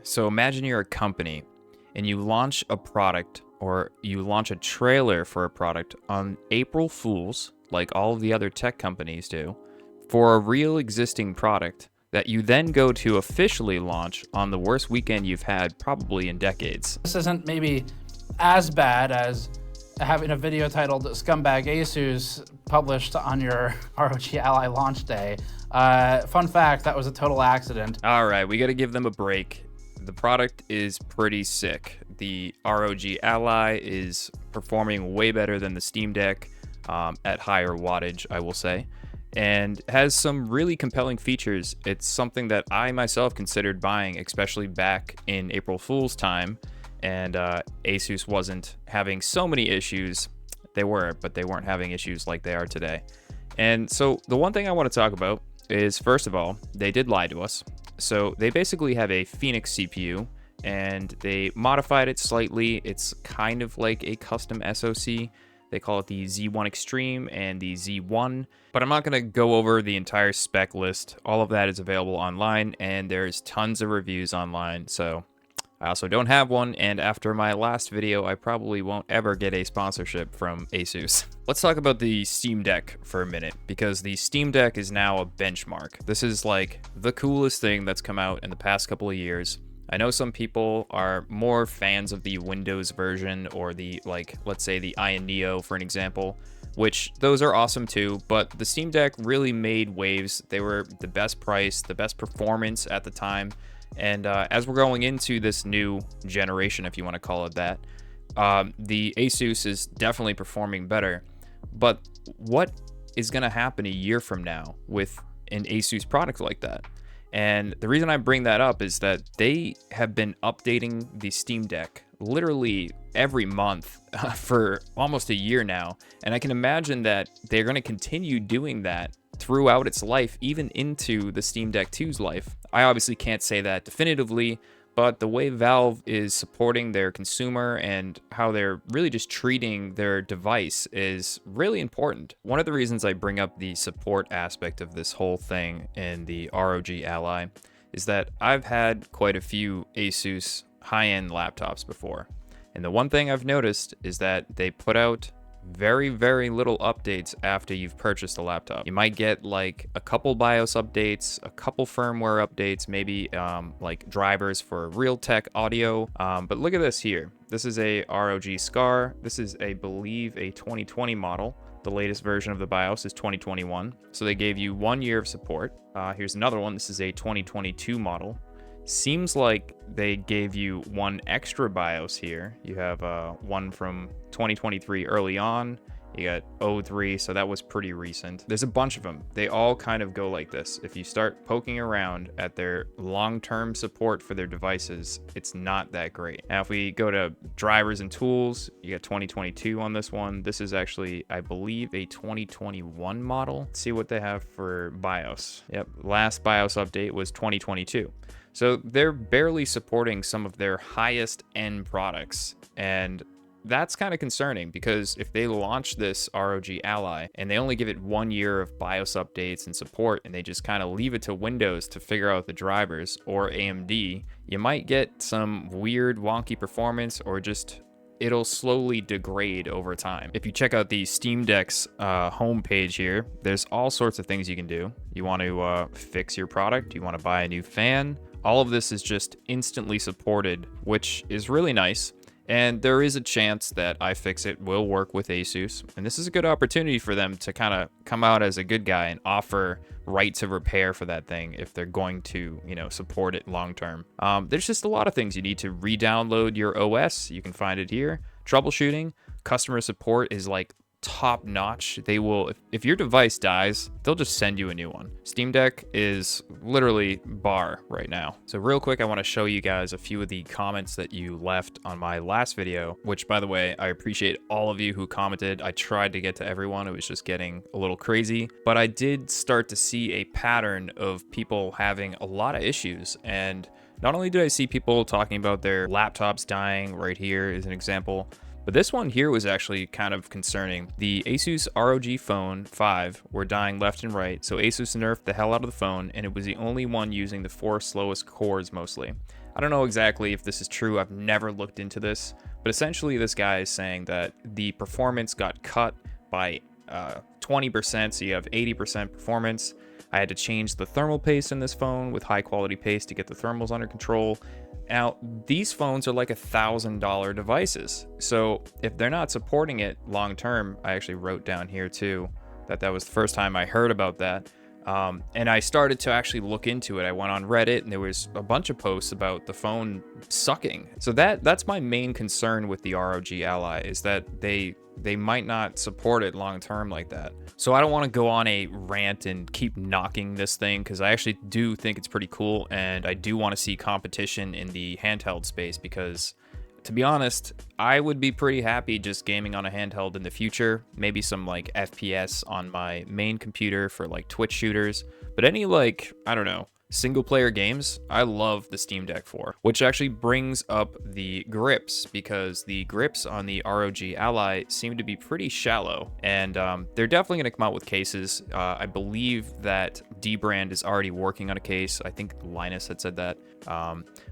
So imagine you're a company and you launch a product or you launch a trailer for a product on April Fools, like all of the other tech companies do, for a real existing product that you then go to officially launch on the worst weekend you've had probably in decades. This isn't maybe as bad as having a video titled Scumbag Asus published on your ROG Ally launch day. Fun fact, that was a total accident. All right, we got to give them a break. The product is pretty sick. The ROG Ally is performing way better than the Steam Deck at higher wattage, I will say, and has some really compelling features. It's something that I myself considered buying, especially back in April Fool's time, and Asus wasn't having so many issues. They were, but they weren't having issues like they are today. And so the one thing I want to talk about is, first of all, they did lie to us. So they basically have a Phoenix CPU, and they modified it slightly. It's kind of like a custom SoC. They call it the Z1 Extreme and the Z1, but I'm not going to go over the entire spec list. All of that is available online, and there's tons of reviews online. So I also don't have one, and after my last video, I probably won't ever get a sponsorship from Asus. Let's talk about the Steam Deck for a minute, because the Steam Deck is now a benchmark. This is like the coolest thing that's come out in the past couple of years. I know some people are more fans of the Windows version or the, like, let's say the Iron Neo for an example, which those are awesome too, but the Steam Deck really made waves. They were the best price, the best performance at the time. And as we're going into this new generation, if you want to call it that, the Asus is definitely performing better. But what is going to happen a year from now with an Asus product like that? And the reason I bring that up is that they have been updating the Steam Deck literally every month for almost a year now. And I can imagine that they're going to continue doing that throughout its life, even into the Steam Deck 2's life. I obviously can't say that definitively, but the way Valve is supporting their consumer and how they're really just treating their device is really important. One of the reasons I bring up the support aspect of this whole thing in the ROG Ally is that I've had quite a few Asus high-end laptops before. And the one thing I've noticed is that they put out very, very little updates after you've purchased a laptop. You might get like a couple BIOS updates, a couple firmware updates, maybe like drivers for Realtek audio. But look at this here. This is a ROG Scar. This is, I believe, a 2020 model. The latest version of the BIOS is 2021. So they gave you 1 year of support. Here's another one. This is a 2022 model. Seems like they gave you one extra BIOS here. You have one from 2023 early on. You got 03, so that was pretty recent. There's a bunch of them. They all kind of go like this. If you start poking around at their long-term support for their devices, it's not that great. Now, if we go to drivers and tools, you got 2022 on this one. This is actually, I believe, a 2021 model. Let's see what they have for BIOS. Yep, last BIOS update was 2022. So they're barely supporting some of their highest end products, and that's kind of concerning, because if they launch this ROG Ally and they only give it 1 year of BIOS updates and support, and they just kind of leave it to Windows to figure out the drivers, or AMD, you might get some weird wonky performance, or just it'll slowly degrade over time. If you check out the Steam Deck's homepage here, there's all sorts of things you can do. You want to fix your product, you want to buy a new fan. All of this is just instantly supported, which is really nice. And there is a chance that iFixit will work with Asus. And this is a good opportunity for them to kind of come out as a good guy and offer rights of repair for that thing if they're going to, you know, support it long term. There's just a lot of things. You need to re-download your OS. You can find it here. Troubleshooting, customer support is like top notch. They will, if your device dies, they'll just send you a new one. Steam Deck is literally bar right now. So real quick, I want to show you guys a few of the comments that you left on my last video, which, by the way, I appreciate all of you who commented. I tried to get to everyone. It was just getting a little crazy, but I did start to see a pattern of people having a lot of issues. And not only did I see people talking about their laptops dying, right here is an example, but this one here was actually kind of concerning. The Asus ROG Phone 5 were dying left and right, so Asus nerfed the hell out of the phone, and it was the only one using the 4 slowest cores mostly. I don't know exactly if this is true. I've never looked into this, but essentially this guy is saying that the performance got cut by 20%, so you have 80% performance. I had to change the thermal paste in this phone with high quality paste to get the thermals under control. Now, these phones are like $1,000 devices. So if they're not supporting it long term, I actually wrote down here too that that was the first time I heard about that. And I started to actually look into it. I went on Reddit and there was a bunch of posts about the phone sucking. So that's my main concern with the ROG Ally, is that they might not support it long term like that. So I don't want to go on a rant and keep knocking this thing, because I actually do think it's pretty cool, and I do want to see competition in the handheld space, because to be honest, I would be pretty happy just gaming on a handheld in the future. Maybe some like FPS on my main computer for like Twitch shooters, but any like, I don't know, single player games, I love the Steam Deck for, which actually brings up the grips, because the grips on the ROG Ally seem to be pretty shallow, and they're definitely going to come out with cases. I believe that D-Brand is already working on a case. I think Linus had said that.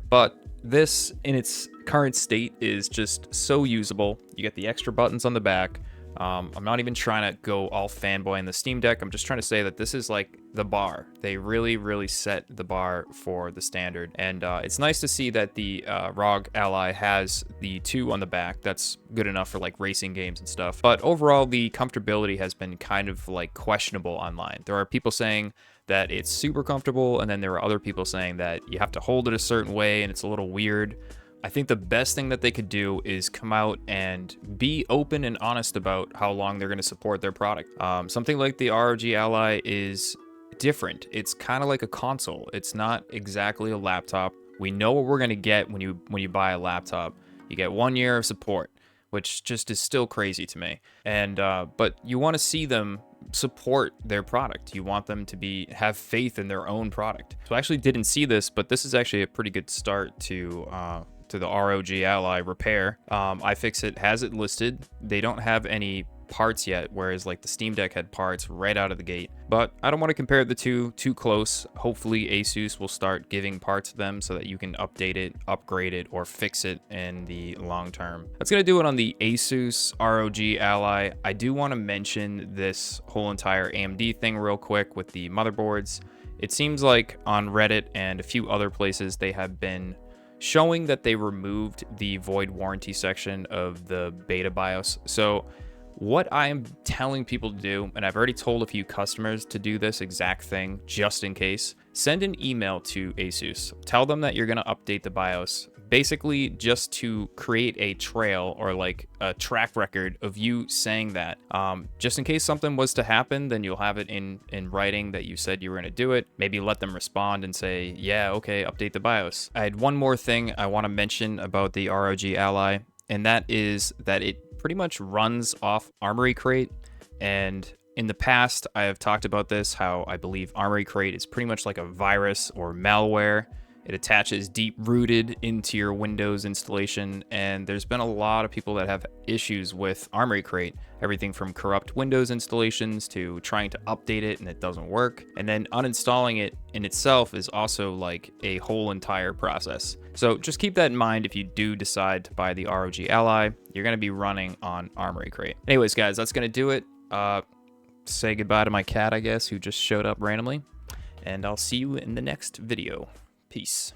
But this in its current state is just so usable. You get the extra buttons on the back. I'm not even trying to go all fanboy in the Steam Deck. I'm just trying to say that this is like the bar. They really set the bar for the standard. And it's nice to see that the ROG Ally has the 2 on the back. That's good enough for like racing games and stuff. But overall, the comfortability has been kind of like questionable online. There are people saying that it's super comfortable, and then there are other people saying that you have to hold it a certain way and it's a little weird. I think the best thing that they could do is come out and be open and honest about how long they're going to support their product. Something like the ROG Ally is different. It's kind of like a console. It's not exactly a laptop. We know what we're going to get when you buy a laptop. You get 1 year of support, which just is still crazy to me. And but you want to see them support their product. You want them to have faith in their own product. So I actually didn't see this, but this is actually a pretty good start to the ROG Ally repair. iFixit has it listed. They don't have any parts yet, whereas like the Steam Deck had parts right out of the gate. But I don't want to compare the two too close. Hopefully Asus will start giving parts to them so that you can update it, upgrade it, or fix it in the long term. That's gonna do it on the Asus ROG Ally. I do want to mention this whole entire AMD thing real quick with the motherboards. It seems like on Reddit and a few other places they have been showing that they removed the void warranty section of the beta BIOS. So what I am telling people to do, and I've already told a few customers to do this exact thing just in case, send an email to Asus. Tell them that you're going to update the BIOS, basically just to create a trail or like a track record of you saying that. Just in case something was to happen, then you'll have it in writing that you said you were going to do it. Maybe let them respond and say, yeah, okay, update the BIOS. I had one more thing I want to mention about the ROG Ally, and that is that it pretty much runs off Armoury Crate. And in the past, I have talked about this, how I believe Armoury Crate is pretty much like a virus or malware. It attaches deep-rooted into your Windows installation, and there's been a lot of people that have issues with Armoury Crate. Everything from corrupt Windows installations to trying to update it and it doesn't work. And then uninstalling it in itself is also like a whole entire process. So just keep that in mind if you do decide to buy the ROG Ally. You're going to be running on Armoury Crate. Anyways, guys, that's going to do it. Say goodbye to my cat, I guess, who just showed up randomly. And I'll see you in the next video. Peace.